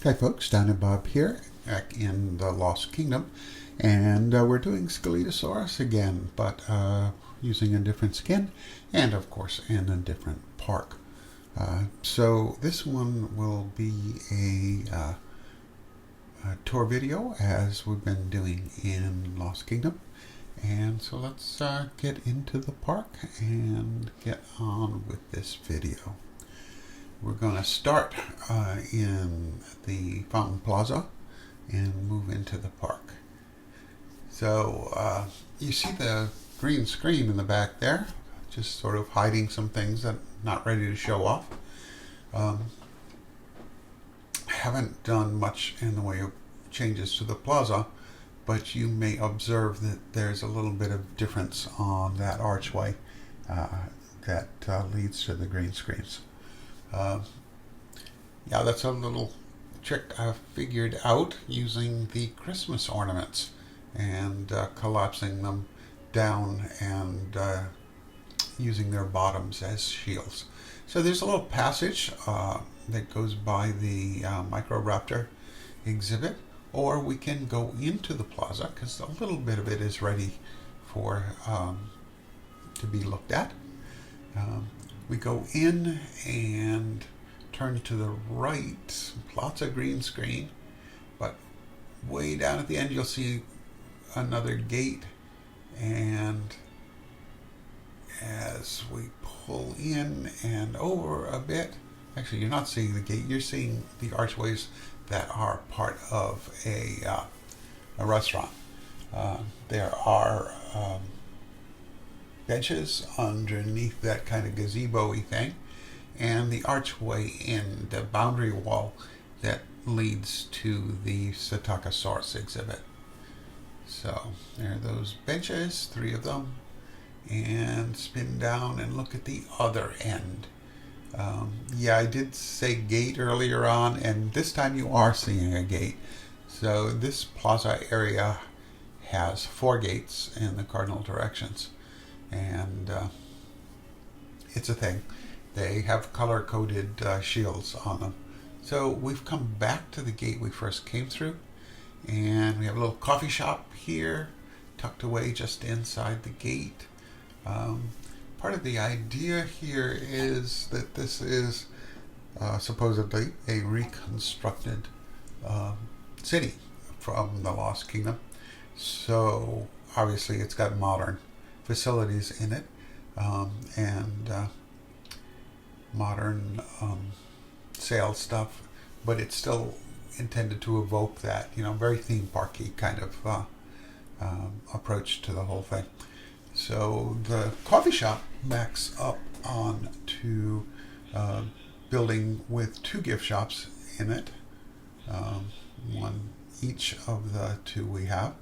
Hi folks, Don and Bob here, back in the Lost Kingdom, and we're doing Scelidosaurus again, but using a different skin, and of course in a different park. So this one will be a tour video, as we've been doing in Lost Kingdom. And so let's get into the park and get on with this video. We're going to start in the Fountain Plaza and move into the park. So you see the green screen in the back there, just sort of hiding some things that I'm not ready to show off. Haven't done much in the way of changes to the plaza, but you may observe that there's a little bit of difference on that archway that leads to the green screens. Yeah, that's a little trick I figured out using the Christmas ornaments and collapsing them down and using their bottoms as shields. So there's a little passage that goes by the Microraptor exhibit, or we can go into the plaza because a little bit of it is ready for to be looked at. We go in and turn to the right, lots of green screen, but way down at the end you'll see another gate, and as we pull in and over a bit, actually you're not seeing the gate, you're seeing the archways that are part of a restaurant. There are benches underneath that kind of gazebo-y thing, and the archway in the boundary wall that leads to the Psittacosaurus exhibit. So there are those benches, 3 of them, and spin down and look at the other end. Yeah, I did say gate earlier on, and this time you are seeing a gate. So this plaza area has 4 gates in the cardinal directions, and it's a thing. They have color-coded shields on them. So we've come back to the gate we first came through, and we have a little coffee shop here, tucked away just inside the gate. Part of the idea here is that this is supposedly a reconstructed city from the Lost Kingdom. So obviously it's got modern facilities in it, and modern sales stuff, but it's still intended to evoke that, very theme parky kind of approach to the whole thing. So the coffee shop backs up onto a building with 2 gift shops in it, one each of the 2 we have.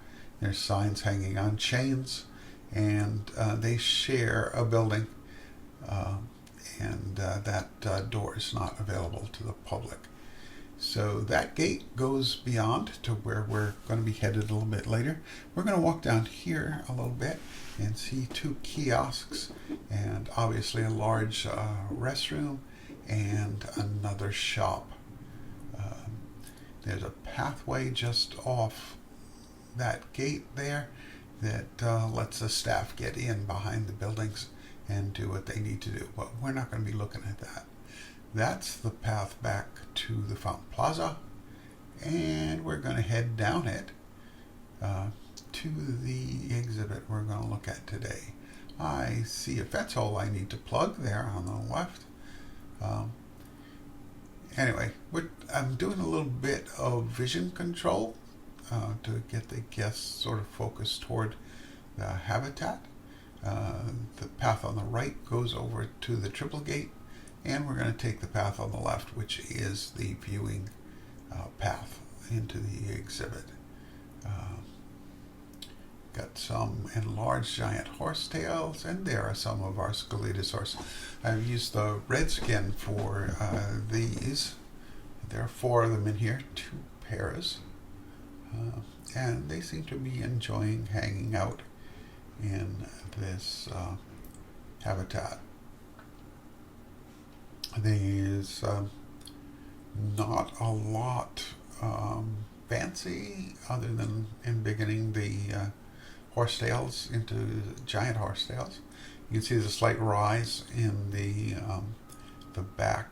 There's signs hanging on chains, and they share a building, and that door is not available to the public. So that gate goes beyond to where we're going to be headed a little bit later. We're going to walk down here a little bit and see 2 kiosks, and obviously a large restroom and another shop. There's a pathway just off that gate there that lets the staff get in behind the buildings and do what they need to do, but we're not going to be looking at that. That's the path back to the Fountain Plaza, and we're going to head down it to the exhibit we're going to look at today. I see a fence hole I need to plug there on the left. Anyway, I'm doing a little bit of vision control to get the guests sort of focused toward the habitat. The path on the right goes over to the triple gate, and we're going to take the path on the left, which is the viewing path into the exhibit. Got some enlarged giant horsetails, and there are some of our Scelidosaurus. I've used the red skin for these. There are 4 of them in here, 2 pairs, and they seem to be enjoying hanging out in this habitat. There's Not a lot fancy other than embiggening the horsetails into giant horsetails. You can see there's a slight rise in the back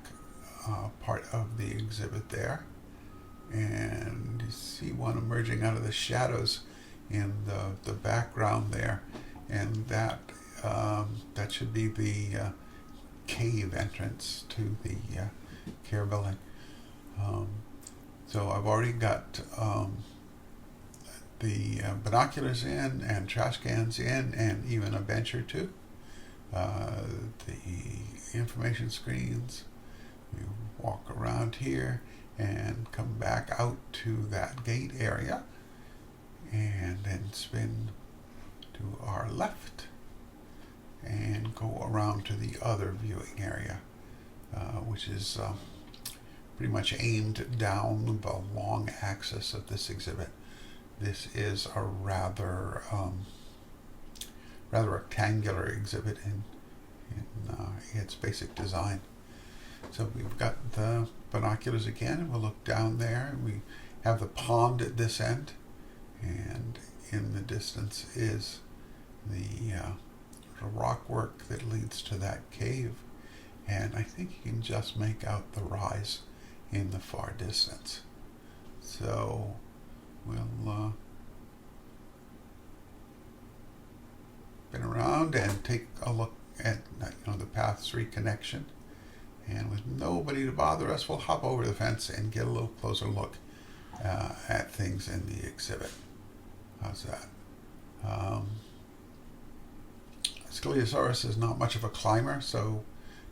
part of the exhibit there, and you see one emerging out of the shadows in the background there, and that should be the cave entrance to the care building. So I've already got the binoculars in, and trash cans in, and even a bench or two. The information screens. We walk around here and come back out to that gate area, and then spin to our left and go around to the other viewing area, which is pretty much aimed down the long axis of this exhibit. This is a rather rectangular exhibit in its basic design. So we've got the binoculars again, and we'll look down there. We have the pond at this end, and in the distance is the rock work that leads to that cave, and I think you can just make out the rise in the far distance. So we'll spin around and take a look at the path 3 connection, and with nobody to bother us, we'll hop over the fence and get a little closer look at things in the exhibit. How's that? Scelidosaurus is not much of a climber, so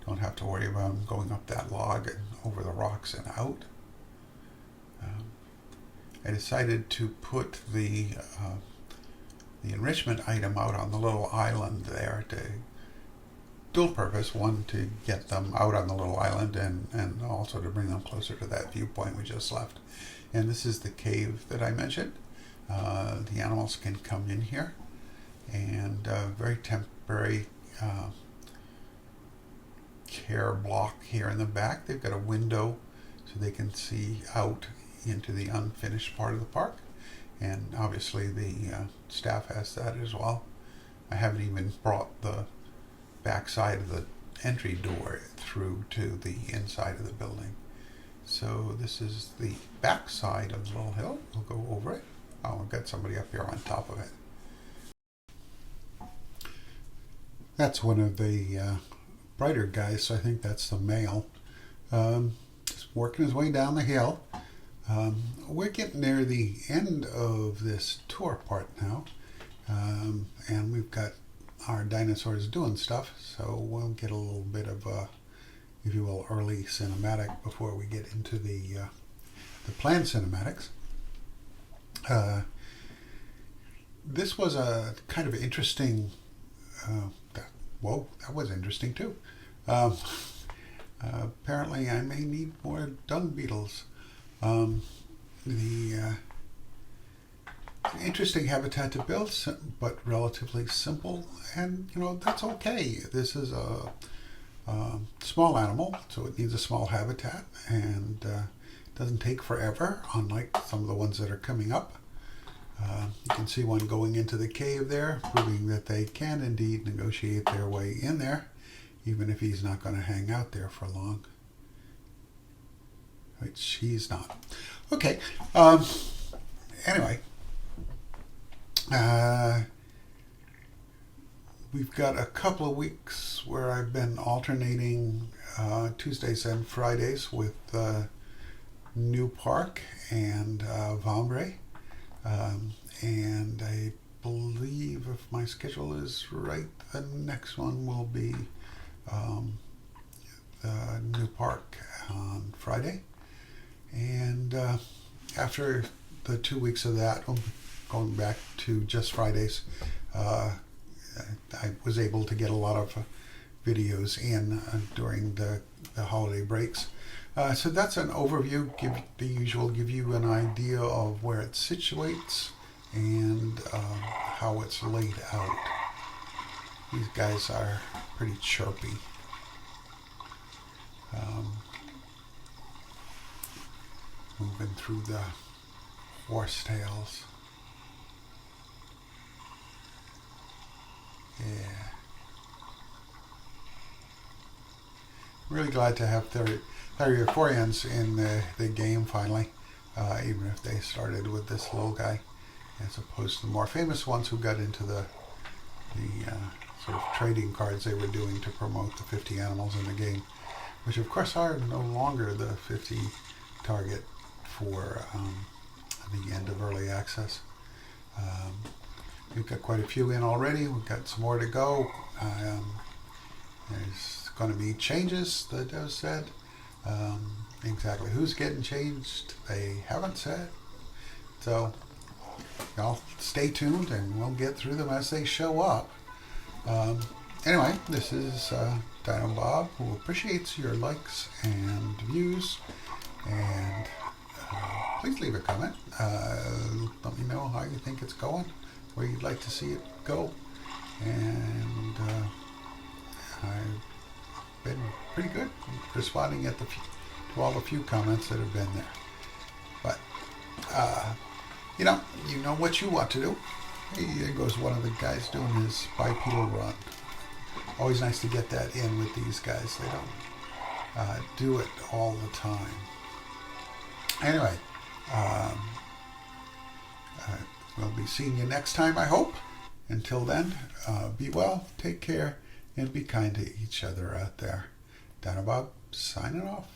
don't have to worry about him going up that log and over the rocks and out. I decided to put the enrichment item out on the little island there to dual purpose. One, to get them out on the little island, and also to bring them closer to that viewpoint we just left. And this is the cave that I mentioned. The animals can come in here, and very temporary care block here in the back. They've got a window so they can see out into the unfinished part of the park, and obviously the staff has that as well. I haven't even brought the back side of the entry door through to the inside of the building. So this is the back side of the little hill. We'll go over it. Oh, we've got somebody up here on top of it. That's one of the brighter guys, so I think that's the male. Just working his way down the hill. We're getting near the end of this tour part now, and we've got our dinosaurs doing stuff, so we'll get a little bit of a, if you will, early cinematic before we get into the planned cinematics. This was a kind of interesting, whoa, that was interesting too. Apparently I may need more dung beetles. Interesting habitat to build, but relatively simple, and that's okay. This is a small animal, so it needs a small habitat, and it doesn't take forever, unlike some of the ones that are coming up. You can see one going into the cave there, proving that they can indeed negotiate their way in there, even if he's not going to hang out there for long. Which he's not. Okay. Anyway. We've got a couple of weeks where I've been alternating Tuesdays and Fridays with New Park and Vembre. And I believe, if my schedule is right, the next one will be the New Park on Friday. And after the 2 weeks of that, going back to just Fridays, I was able to get a lot of videos in during the holiday breaks. So that's an overview, give you an idea of where it situates and how it's laid out. These guys are pretty chirpy. moving through the horsetails. Yeah. Really glad to have thyreophoreans in the game finally, even if they started with this little guy, as opposed to the more famous ones who got into the sort of trading cards they were doing to promote the 50 animals in the game, which of course are no longer the 50 target for the end of early access. We've got quite a few in already. We've got some more to go. There's going to be changes, the dev said. Exactly who's getting changed, they haven't said. So y'all stay tuned and we'll get through them as they show up. Anyway, this is Dino Bob, who appreciates your likes and views. And please leave a comment. Let me know how you think it's going, where you'd like to see it go. And I've been pretty good responding to all the few comments that have been there. But you know what you want to do. Hey, there goes one of the guys doing his bipedal run. Always nice to get that in with these guys. They don't do it all the time. Anyway, we'll be seeing you next time, I hope. Until then, be well, take care, and be kind to each other out there. Dino Bob, signing off.